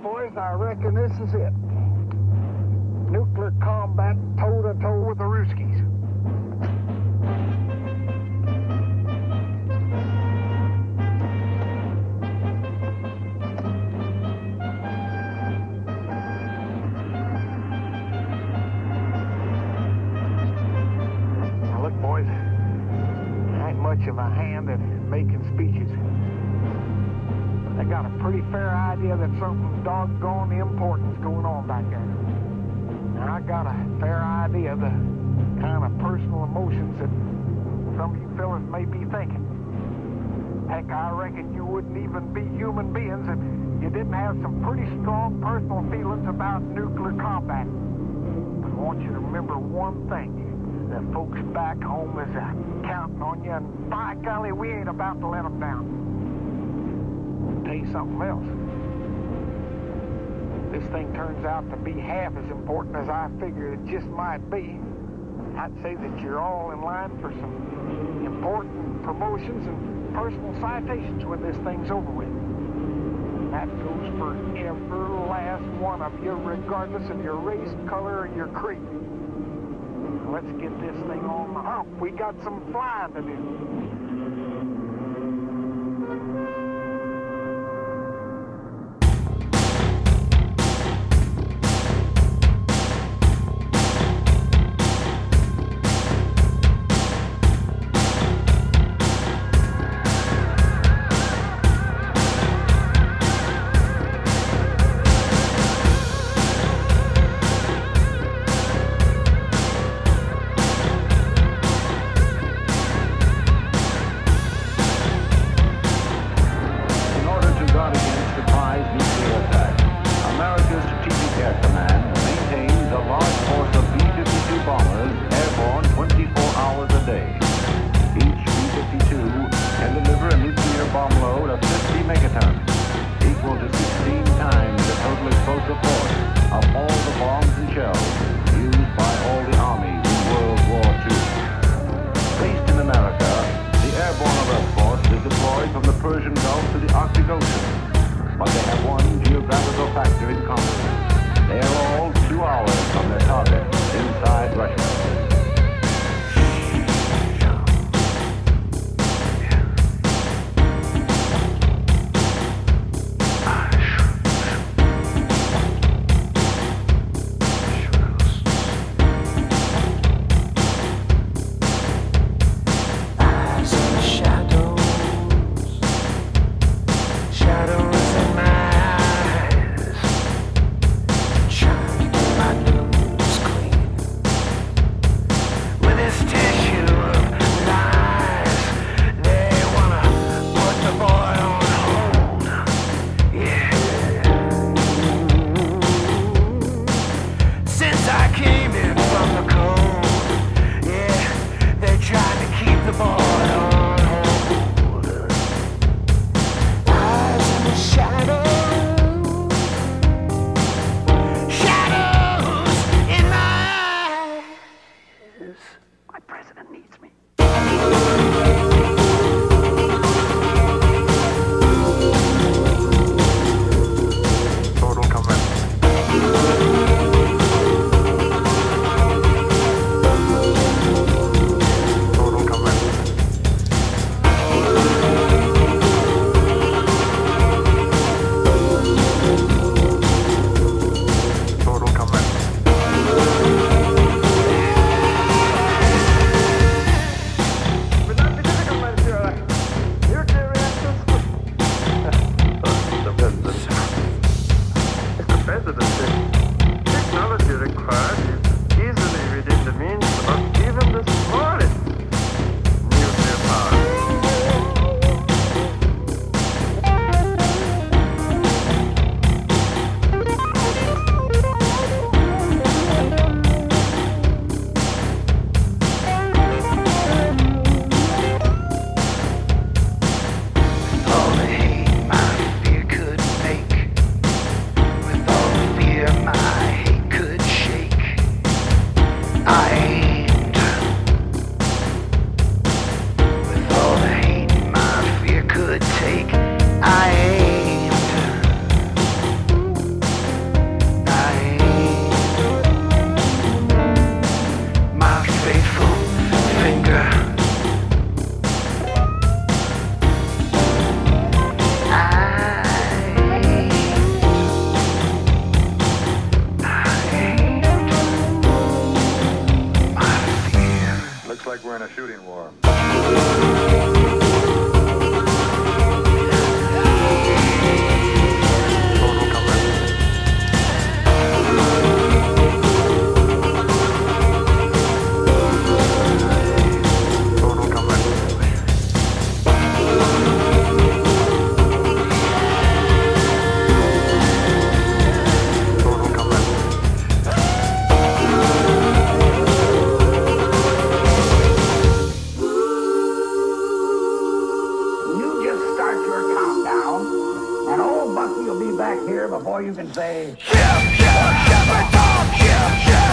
Well, boys, I reckon this is it. Nuclear combat toe-to-toe with the Ruskies. Now look, boys, I ain't much of a hand at making speeches. I got a pretty fair idea that something doggone important's going on back there. And I got a fair idea of the kind of personal emotions that some of you fellas may be thinking. Heck, I reckon you wouldn't even be human beings if you didn't have some pretty strong personal feelings about nuclear combat. But I want you to remember one thing. The folks back home is counting on you, and by golly, we ain't about to let them down. Tell you something else. This thing turns out to be half as important as I figured it just might be. I'd say that you're all in line for some important promotions and personal citations when this thing's over with. And that goes for every last one of you, regardless of your race, color, or your creed. Now let's get this thing on the hump. We got some flying to do. or you can say, ship, ship, ship and talk, ship, ship.